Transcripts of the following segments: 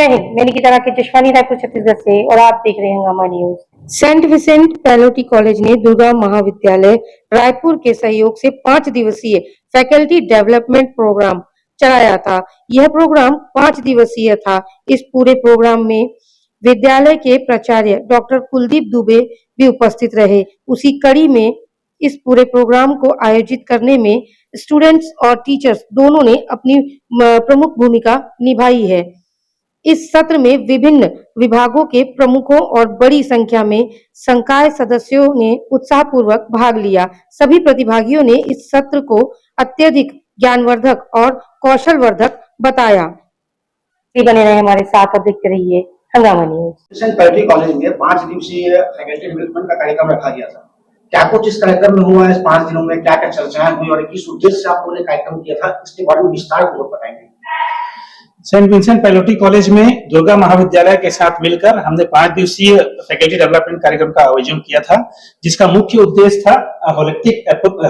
जय हिंद, मैं निकिता राकेश जशवानी, रायपुर छत्तीसगढ़ से, और आप देख रहे हैं हंगामा news. Saint Vincent Pallotti college ने दुर्गा महाविद्यालय रायपुर के सहयोग से 5 दिवसीय फैकल्टी डेवलपमेंट प्रोग्राम चलाया था। यह प्रोग्राम 5 दिवसीय था। इस पूरे प्रोग्राम में विद्यालय के प्राचार्य डॉक्टर कुलदीप दुबे भी उपस्थित रहे। उसी कड़ी में इस पूरे प्रोग्राम को आयोजित करने में स्टूडेंट्स और टीचर्स दोनों ने अपनी प्रमुख भूमिका निभाई है। इस सत्र में विभिन्न विभागों के प्रमुखों और बड़ी संख्या में संकाय सदस्यों ने उत्साहपूर्वक भाग लिया। सभी प्रतिभागियों ने इस सत्र को अत्यधिक ज्ञानवर्धक और कौशलवर्धक बताया। बने रहे हमारे साथ और देखते रहिए हंगामा न्यूज। सेंट पैलोटी कॉलेज में 5 दिवसीय फैकल्टी डेवलपमेंट का कार्यक्रम रखा गया था। क्या कुछ इस कार्यक्रम में हुआ? इस 5 दिनों में क्या क्या चर्चाएं हुई और किस उद्देश्य से आप लोगों ने कार्यक्रम किया था, इसके बारे में विस्तार पूर्वक बताएंगे। सेंट विंसेंट पैलोटी कॉलेज में दुर्गा महाविद्यालय के साथ मिलकर हमने 5 दिवसीय फैकल्टी डेवलपमेंट कार्यक्रम का आयोजन किया था, जिसका मुख्य उद्देश्य था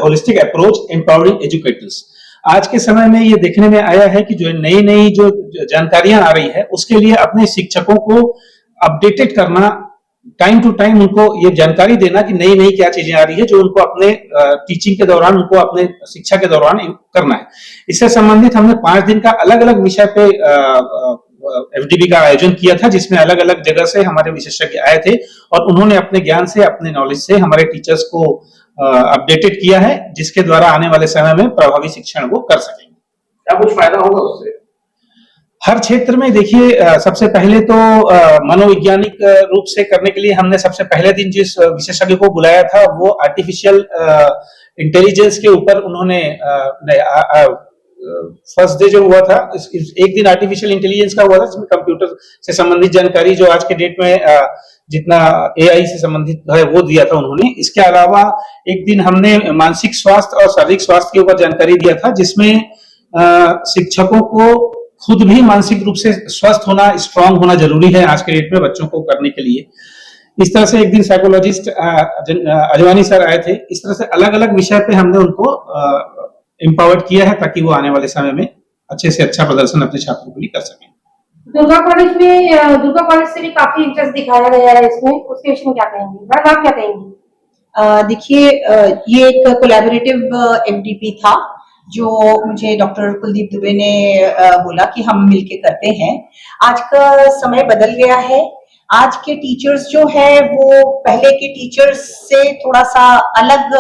होलिस्टिक अप्रोच एम्पावरिंग एजुकेटर्स। आज के समय में ये देखने में आया है कि जो नई जो जानकारियां आ रही है, उसके लिए अपने शिक्षकों को अपडेटेड करना, टाइम टू टाइम उनको ये जानकारी देना कि नई क्या चीजें आ रही है, जो उनको अपने टीचिंग के दौरान, उनको अपने शिक्षा के दौरान करना है। इससे संबंधित हमने 5 दिन का अलग अलग विषय पे एफडीबी का आयोजन किया था, जिसमें अलग अलग जगह से हमारे विशेषज्ञ आए थे और उन्होंने अपने ज्ञान से, अपने नॉलेज से हमारे टीचर्स को अपडेटेड किया है, जिसके द्वारा आने वाले समय में प्रभावी शिक्षण वो कर सकेंगे। क्या कुछ फायदा होगा उससे? हर क्षेत्र में देखिए, सबसे पहले तो मनोवैज्ञानिक रूप से करने के लिए हमने सबसे पहले दिन जिस विशेषज्ञ को बुलाया था, वो आर्टिफिशियल इंटेलिजेंस के ऊपर उन्होंने फर्स्ट डे जो हुआ था, एक दिन आर्टिफिशियल इंटेलिजेंस का हुआ था, जिसमें कंप्यूटर से संबंधित जानकारी जो आज के डेट में जितना एआई से संबंधित है वो दिया था उन्होंने। इसके अलावा एक दिन हमने मानसिक स्वास्थ्य और शारीरिक स्वास्थ्य के ऊपर जानकारी दिया था, जिसमें शिक्षकों को खुद भी मानसिक रूप से स्वस्थ होना, स्ट्रांग होना जरूरी है आज के डेट में बच्चों को करने के लिए। इस तरह से एक दिन साइकोलॉजिस्ट अजवानी सर आए थे। इस तरह से अलग अलग विषय पे हमने उनको एम्पावर्ड किया है, ताकि वो आने वाले समय में अच्छे से अच्छा प्रदर्शन अपने छात्रों के लिए कर सकें। दुर्गा कॉलेज से भी काफी इंटरेस्ट दिखाया गया है इसमें, उसके विषय में क्या कहेंगे? आप क्या कहेंगे? देखिए, ये एक कोलैबोरेटिव एफडीपी था, जो मुझे डॉक्टर कुलदीप दुबे ने बोला कि हम मिलके करते हैं। आज का समय बदल गया है। आज के टीचर्स जो है वो पहले के टीचर्स से थोड़ा सा अलग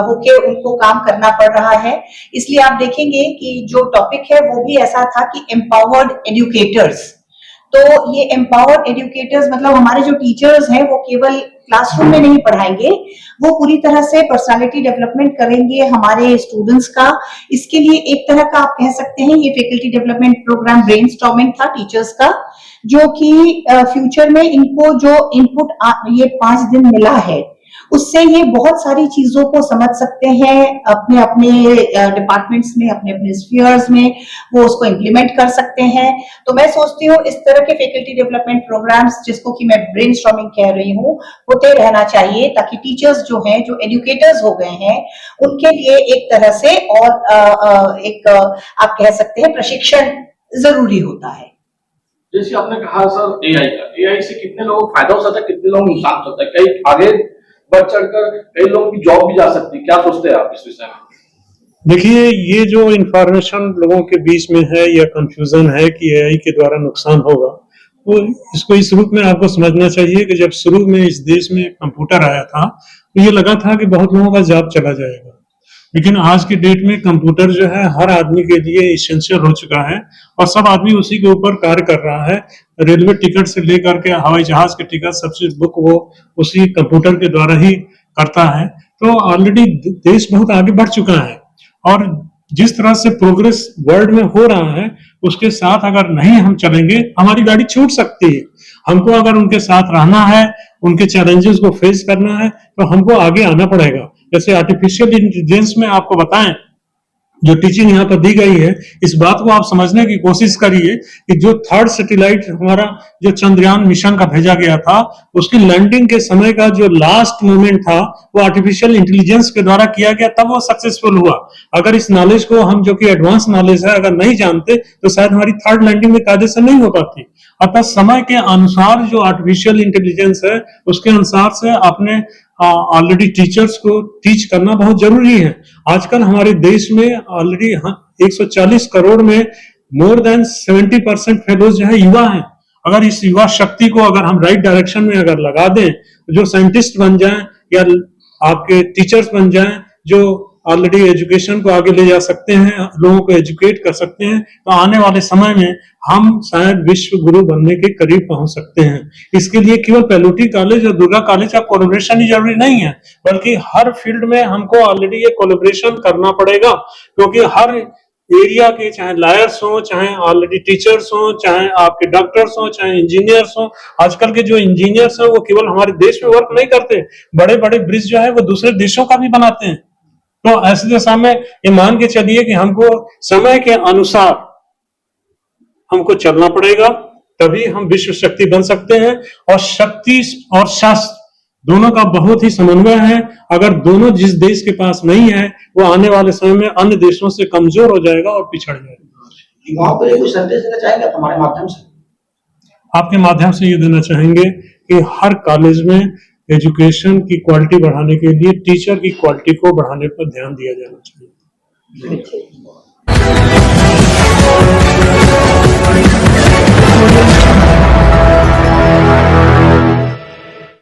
होके उनको काम करना पड़ रहा है। इसलिए आप देखेंगे कि जो टॉपिक है वो भी ऐसा था कि एम्पावर्ड एजुकेटर्स। तो ये एम्पावर्ड एजुकेटर्स मतलब हमारे जो टीचर्स हैं वो केवल क्लासरूम में नहीं पढ़ाएंगे, वो पूरी तरह से पर्सनालिटी डेवलपमेंट करेंगे हमारे स्टूडेंट्स का। इसके लिए एक तरह का आप कह सकते हैं ये फैकल्टी डेवलपमेंट प्रोग्राम ब्रेनस्टॉर्मिंग था टीचर्स का, जो कि फ्यूचर में इनको जो इनपुट ये 5 दिन मिला है, उससे ये बहुत सारी चीजों को समझ सकते हैं अपने अपने डिपार्टमेंट्स में, अपने अपने स्फीयर्स में, वो उसको इम्प्लीमेंट कर सकते हैं। तो मैं सोचती हूँ इस तरह के फैकल्टी डेवलपमेंट प्रोग्राम्स, जिसको कि मैं ब्रेनस्टॉर्मिंग कह रही हूँ, होते रहना चाहिए, ताकि टीचर्स जो हैं, जो एजुकेटर्स हो गए हैं, उनके लिए एक तरह से और एक आप कह सकते हैं प्रशिक्षण जरूरी होता है। जैसे आपने कहा सर एआई से कितने लोगों को फायदा हो सकता है, कितने लोगों को नुकसान होता है, कई आगे बढ़ चढ़कर कई लोगों की जॉब भी जा सकती है, क्या सोचते हैं आप इस विषय में? देखिए, ये जो इंफॉर्मेशन लोगों के बीच में है या कंफ्यूजन है कि एआई के द्वारा नुकसान होगा, तो इसको इस रूप में आपको समझना चाहिए कि जब शुरू में इस देश में कंप्यूटर आया था तो ये लगा था कि बहुत लोगों का जॉब चला जाएगा, लेकिन आज के डेट में कंप्यूटर जो है हर आदमी के लिए एसेंशियल हो चुका है और सब आदमी उसी के ऊपर कार्य कर रहा है। रेलवे टिकट से लेकर के हवाई जहाज के टिकट सबसे बुक वो उसी कंप्यूटर के द्वारा ही करता है। तो ऑलरेडी देश बहुत आगे बढ़ चुका है और जिस तरह से प्रोग्रेस वर्ल्ड में हो रहा है, उसके साथ अगर नहीं हम चलेंगे, हमारी गाड़ी छूट सकती है। हमको अगर उनके साथ रहना है, उनके चैलेंजेस को फेस करना है, तो हमको आगे आना पड़ेगा। जैसे आर्टिफिशियल इंटेलिजेंस में आपको बताएं, जो टीचिंग यहाँ पर दी गई है, इस बात को आप समझने की कोशिश करिए कि जो थर्ड सैटेलाइट हमारा जो चंद्रयान मिशन का भेजा गया था, उसकी लैंडिंग के समय का जो लास्ट मोमेंट था वो आर्टिफिशियल इंटेलिजेंस के द्वारा किया गया, तब वो सक्सेसफुल हुआ। अगर इस नॉलेज को हम, जो कि एडवांस नॉलेज है, अगर नहीं जानते तो शायद हमारी थर्ड लैंडिंग में कायदे से नहीं हो पाती। अतः समय के अनुसार जो आर्टिफिशियल इंटेलिजेंस है, उसके अनुसार से अपने ऑलरेडी टीचर्स को टीच करना बहुत जरूरी है। आजकल हमारे देश में ऑलरेडी 140 करोड़ में मोर देन 70% फेलोज जो है युवा हैं। अगर इस युवा शक्ति को अगर हम राइट डायरेक्शन में अगर लगा दें, जो साइंटिस्ट बन जाएं या आपके टीचर्स बन जाएं, जो ऑलरेडी एजुकेशन को आगे ले जा सकते हैं, लोगों को एजुकेट कर सकते हैं, तो आने वाले समय में हम शायद विश्व गुरु बनने के करीब पहुंच सकते हैं। इसके लिए केवल पैलोटी कॉलेज और दुर्गा कॉलेज का कोलैबोरेशन ही जरूरी नहीं है, बल्कि हर फील्ड में हमको ऑलरेडी ये कोलैबोरेशन करना पड़ेगा, क्योंकि हर एरिया के, चाहे लॉयर्स हो, चाहे ऑलरेडी टीचर्स हो, चाहे आपके डॉक्टर्स हो, चाहे इंजीनियर्स हो, आजकल के जो इंजीनियर्स हैं वो केवल हमारे देश में वर्क नहीं करते, बड़े बड़े ब्रिज जो है वो दूसरे देशों का भी बनाते हैं। तो ऐसे दशा में ये मान के चलिए कि हमको समय के अनुसार हमको चलना पड़ेगा, तभी हम विश्व शक्ति बन सकते हैं। और शक्ति और शास्त्र दोनों का बहुत ही समन्वय है। अगर दोनों जिस देश के पास नहीं है, वो आने वाले समय में अन्य देशों से कमजोर हो जाएगा और पिछड़ जाएगा। युवाओं को कुछ संदेश देना चाहेंगे हमारे माध्यम से? आपके माध्यम से ये देना चाहेंगे कि हर कॉलेज में एजुकेशन की क्वालिटी बढ़ाने के लिए टीचर की क्वालिटी को बढ़ाने पर ध्यान दिया जाना चाहिए।